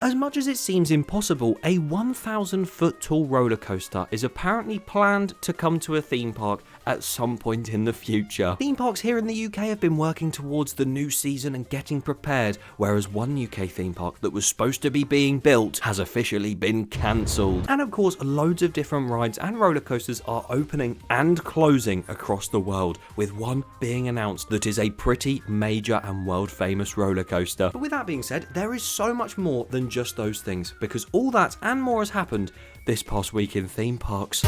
As much as it seems impossible, a 1,000-foot tall roller coaster is apparently planned to come to a theme park at some point in the future. Theme parks here in the UK have been working towards the new season and getting prepared, whereas one UK theme park that was supposed to be being built has officially been cancelled. And of course, loads of different rides and roller coasters are opening and closing across the world, with one being announced that is a pretty major and world famous roller coaster. But with that being said, there is so much more than just those things, because all that and more has happened this past week in theme parks.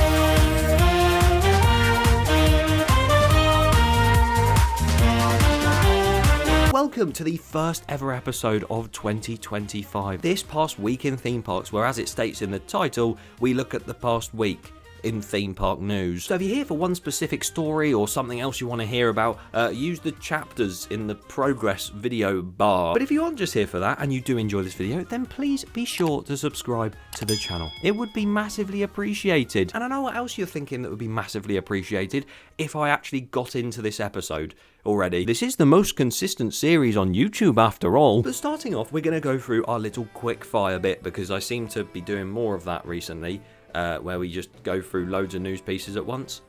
Welcome to the first ever episode of 2025. This past week in theme parks, where as it states in the title, we look at the past week in theme park news. So if you're here for one specific story or something else you want to hear about, use the chapters in the progress video bar. But if you aren't just here for that and you do enjoy this video, then please be sure to subscribe to the channel. It would be massively appreciated. And I know what else you're thinking that would be massively appreciated if I actually got into this episode already. This is the most consistent series on YouTube after all. But starting off, we're going to go through our little quick fire bit, because I seem to be doing more of that recently. Where we just go through loads of news pieces at once.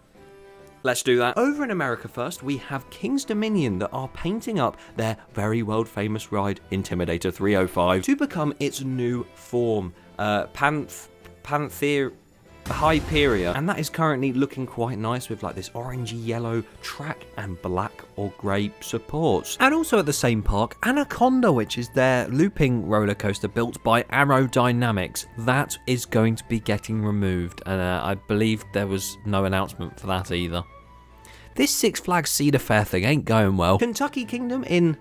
Let's do that. Over in America first, we have King's Dominion that are painting up their very world famous ride, Intimidator 305, to become its new form, Hyperia, and that is currently looking quite nice with like this orangey yellow track and black or grey supports. And also at the same park, Anaconda, which is their looping roller coaster built by Aerodynamics, that is going to be getting removed, and I believe there was no announcement for that either. This Six Flags Cedar Fair thing ain't going well. Kentucky Kingdom in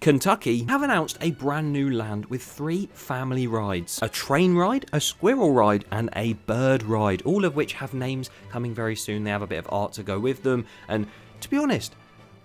Kentucky have announced a brand new land with 3 family rides: a train ride, a squirrel ride, and a bird ride, all of which have names coming very soon. They have a bit of art to go with them, and to be honest,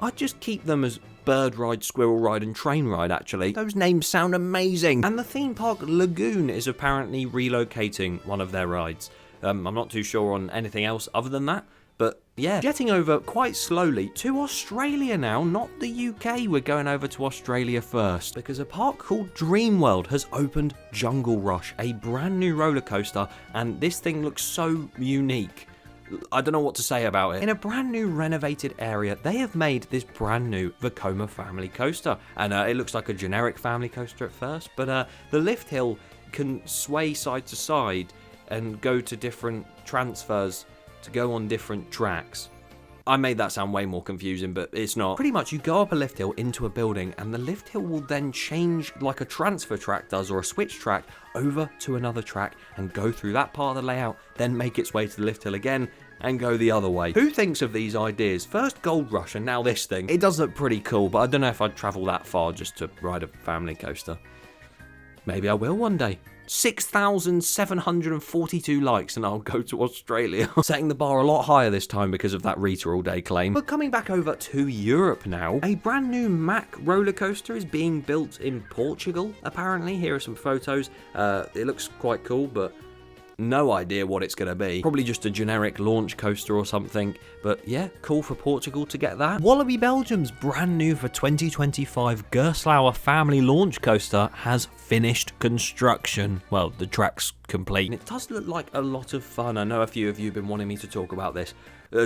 I'd just keep them as bird ride, squirrel ride, and train ride. Actually, those names sound amazing. And the theme park Lagoon is apparently relocating one of their rides. I'm not too sure on anything else other than that. But yeah, jetting over quite slowly to Australia now, not the UK. We're going over to Australia first, because a park called Dreamworld has opened Jungle Rush, a brand new roller coaster, and this thing looks so unique. I don't know what to say about it. In a brand new renovated area, they have made this brand new Vekoma family coaster, and it looks like a generic family coaster at first, but the lift hill can sway side to side and go to different transfers to go on different tracks. I made that sound way more confusing, but it's not. Pretty much you go up a lift hill into a building, and the lift hill will then change like a transfer track does, or a switch track, over to another track and go through that part of the layout, then make its way to the lift hill again and go the other way. Who thinks of these ideas? First Gold Rush and now this thing. It does look pretty cool, but I don't know if I'd travel that far just to ride a family coaster. Maybe I will one day. 6,742 likes and I'll go to Australia. Setting the bar a lot higher this time because of that Rita All Day claim. But coming back over to Europe now, a brand new Mack roller coaster is being built in Portugal, apparently. Here are some photos. It looks quite cool, but no idea what it's going to be. Probably just a generic launch coaster or something. But yeah, cool for Portugal to get that. Walibi Belgium's brand new for 2025 Gerstlauer family launch coaster has finished construction. Well, the track's complete. And it does look like a lot of fun. I know a few of you have been wanting me to talk about this.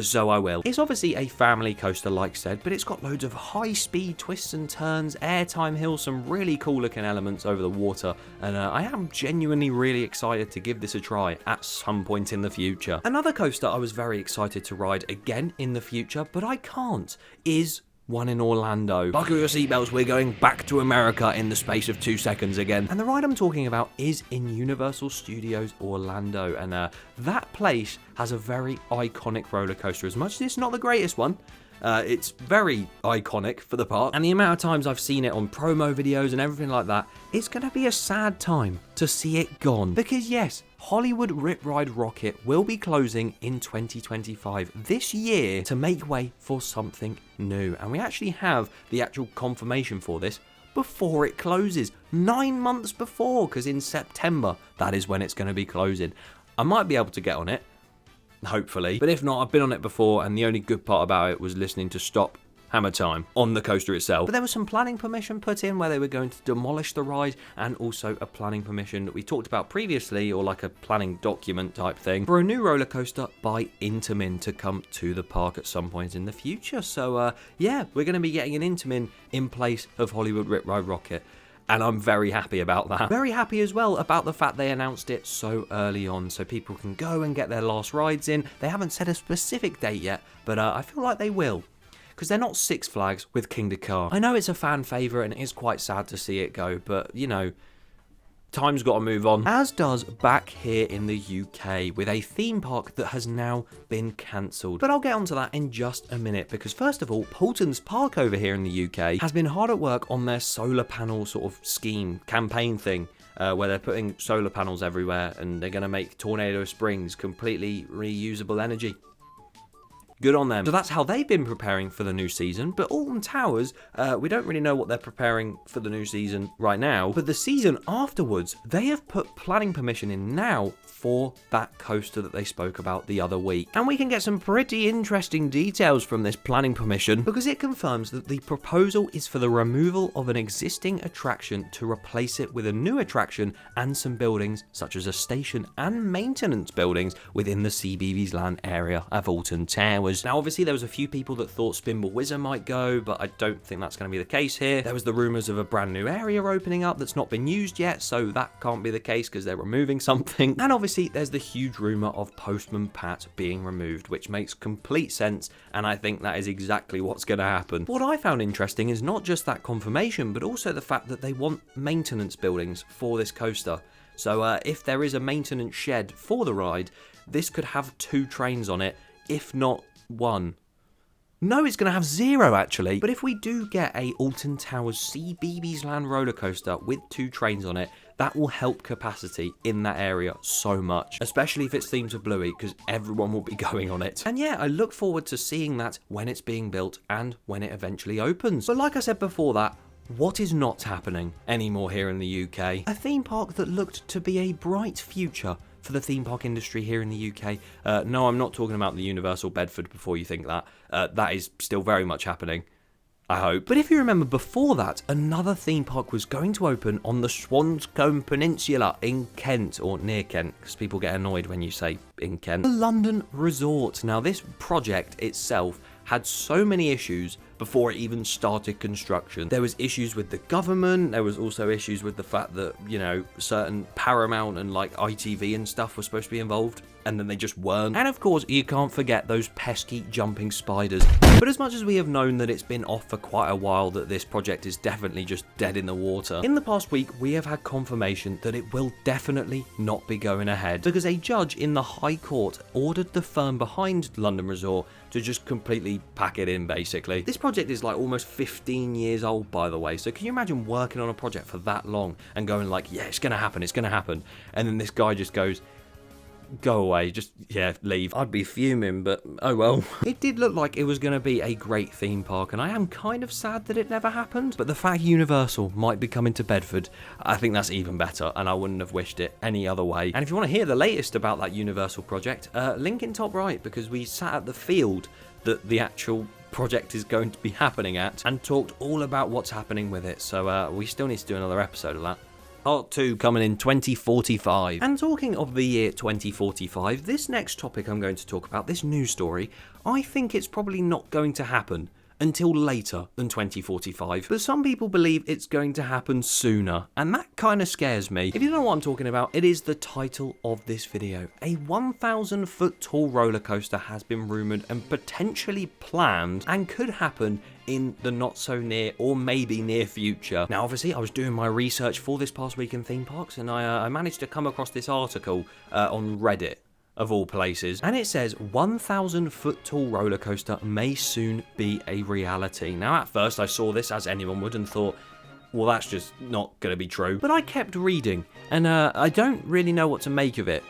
So I will. It's obviously a family coaster, like said, but it's got loads of high-speed twists and turns, airtime hills, some really cool-looking elements over the water, and I am genuinely really excited to give this a try at some point in the future. Another coaster I was very excited to ride again in the future, but I can't, is one in Orlando. Buckle your seatbelts, we're going back to America in the space of 2 seconds again. And the ride I'm talking about is in Universal Studios Orlando, and that place has a very iconic roller coaster. As much as it's not the greatest one, it's very iconic for the park, and the amount of times I've seen it on promo videos and everything like that, it's going to be a sad time to see it gone. Because yes, Hollywood Rip Ride Rocket will be closing in 2025 this year to make way for something new, and we actually have the actual confirmation for this before it closes, 9 months before, because in September that is when it's going to be closing. I might be able to get on it, hopefully, but if not, I've been on it before, and the only good part about it was listening to Stop hammer time on the coaster itself. But there was some planning permission put in where they were going to demolish the ride, and also a planning permission that we talked about previously, or like a planning document type thing, for a new roller coaster by Intamin to come to the park at some point in the future. So yeah, we're going to be getting an Intamin in place of Hollywood Rip Ride Rocket. And I'm very happy about that. Very happy as well about the fact they announced it so early on, so people can go and get their last rides in. They haven't set a specific date yet, but I feel like they will, because they're not Six Flags with King Dakar. I know it's a fan favourite and it is quite sad to see it go, but you know, time's got to move on. As does back here in the UK, with a theme park that has now been cancelled. But I'll get onto that in just a minute, because first of all, Paultons Park over here in the UK has been hard at work on their solar panel sort of scheme, campaign thing, where they're putting solar panels everywhere and they're going to make Tornado Springs completely reusable energy. Good on them. So that's how they've been preparing for the new season. But Alton Towers, we don't really know what they're preparing for the new season right now. But the season afterwards, they have put planning permission in now for that coaster that they spoke about the other week. And we can get some pretty interesting details from this planning permission, because it confirms that the proposal is for the removal of an existing attraction to replace it with a new attraction and some buildings, such as a station and maintenance buildings within the CBeebies Land area of Alton Towers. Now, obviously, there was a few people that thought Spinball Whizzer might go, but I don't think that's going to be the case here. There was the rumours of a brand new area opening up that's not been used yet, so that can't be the case because they're removing something. And obviously, there's the huge rumour of Postman Pat being removed, which makes complete sense, and I think that is exactly what's going to happen. What I found interesting is not just that confirmation, but also the fact that they want maintenance buildings for this coaster. So if there is a maintenance shed for the ride, this could have 2 trains on it, if not 1. No, it's going to have 0 actually. But if we do get a Alton Towers CBeebies Land roller coaster with 2 trains on it, that will help capacity in that area so much, especially if it's themed to Bluey, because everyone will be going on it. And yeah, I look forward to seeing that when it's being built and when it eventually opens. But like I said before that, what is not happening anymore here in the UK? A theme park that looked to be a bright future for the theme park industry here in the UK. No, I'm not talking about the Universal Bedford before you think that. That is still very much happening, I hope. But if you remember before that, another theme park was going to open on the Swanscombe Peninsula in Kent, or near Kent, because people get annoyed when you say in Kent. The London Resort. Now, this project itself had so many issues before it even started construction. There was issues with the government, there was also issues with the fact that, you know, certain Paramount and like ITV and stuff were supposed to be involved, and then they just weren't. And of course, you can't forget those pesky jumping spiders. But as much as we have known that it's been off for quite a while, that this project is definitely just dead in the water, in the past week we have had confirmation that it will definitely not be going ahead, because a judge in the High Court ordered the firm behind London Resort to just completely pack it in, basically. This project is like almost 15 years old, by the way, so can you imagine working on a project for that long and going like, yeah, it's gonna happen, and then this guy just goes, go away, just, yeah, leave. I'd be fuming, but oh well. It did look like it was going to be a great theme park, and I am kind of sad that it never happened, but the fact Universal might be coming to Bedford, I think that's even better, and I wouldn't have wished it any other way. And if you want to hear the latest about that Universal project, link in top right, because we sat at the field that the actual project is going to be happening at and talked all about what's happening with it, so we still need to do another episode of that. Part 2 coming in 2045. And talking of the year 2045, this next topic I'm going to talk about, this news story, I think it's probably not going to happen until later than 2045. But some people believe it's going to happen sooner, and that kind of scares me. If you don't know what I'm talking about, it is the title of this video. A 1,000 foot tall roller coaster has been rumoured and potentially planned and could happen in the not so near or maybe near future. Now obviously I was doing my research for this past week in theme parks, and I managed to come across this article on Reddit, of all places, and it says 1,000 foot tall roller coaster may soon be a reality. Now at first I saw this, as anyone would, and thought, well, that's just not going to be true. But I kept reading, and I don't really know what to make of it.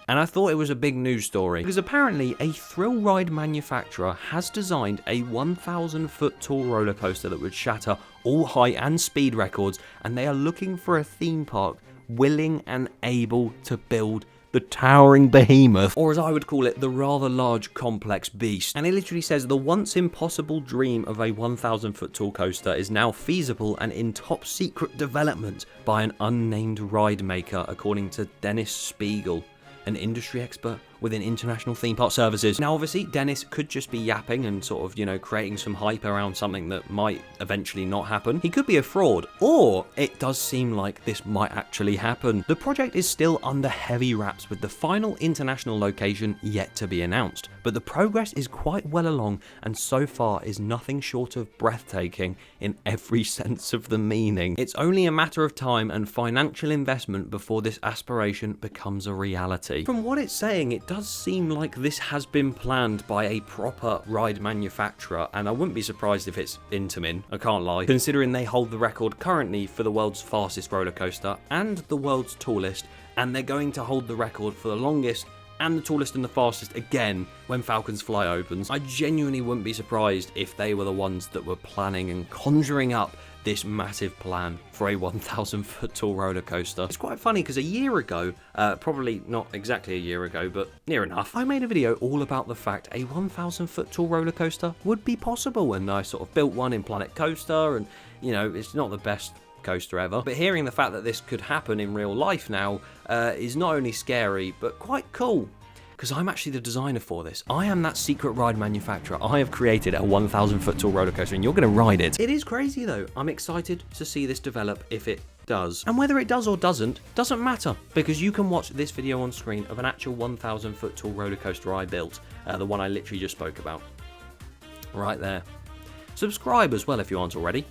And I thought it was a big news story, because apparently a thrill ride manufacturer has designed a 1,000 foot tall roller coaster that would shatter all height and speed records, and they are looking for a theme park willing and able to build the towering behemoth, or as I would call it, the rather large complex beast. And it literally says the once impossible dream of a 1,000 foot tall coaster is now feasible and in top secret development by an unnamed ride maker, according to Dennis Spiegel, an industry expert within International Theme Park Services. Now obviously Dennis could just be yapping and sort of, you know, creating some hype around something that might eventually not happen. He could be a fraud, or it does seem like this might actually happen. The project is still under heavy wraps with the final international location yet to be announced, but the progress is quite well along and so far is nothing short of breathtaking in every sense of the meaning. It's only a matter of time and financial investment before this aspiration becomes a reality. From what it's saying, it does seem like this has been planned by a proper ride manufacturer, and I wouldn't be surprised if it's Intamin, I can't lie, considering they hold the record currently for the world's fastest roller coaster and the world's tallest, and they're going to hold the record for the longest and the tallest and the fastest again when Falcon's Fly opens. I genuinely wouldn't be surprised if they were the ones that were planning and conjuring up this massive plan for a 1,000 foot tall roller coaster. It's quite funny because a year ago, probably not exactly a year ago, but near enough, I made a video all about the fact a 1,000 foot tall roller coaster would be possible, and I sort of built one in Planet Coaster, and you know, it's not the best coaster ever, but hearing the fact that this could happen in real life now is not only scary but quite cool, because I'm actually the designer for this. I am that secret ride manufacturer. I have created a 1,000 foot tall roller coaster and you're going to ride it. It is crazy though. I'm excited to see this develop if it does. And whether it does or doesn't matter, because you can watch this video on screen of an actual 1,000 foot tall roller coaster I built, the one I literally just spoke about. Right there. Subscribe as well if you aren't already.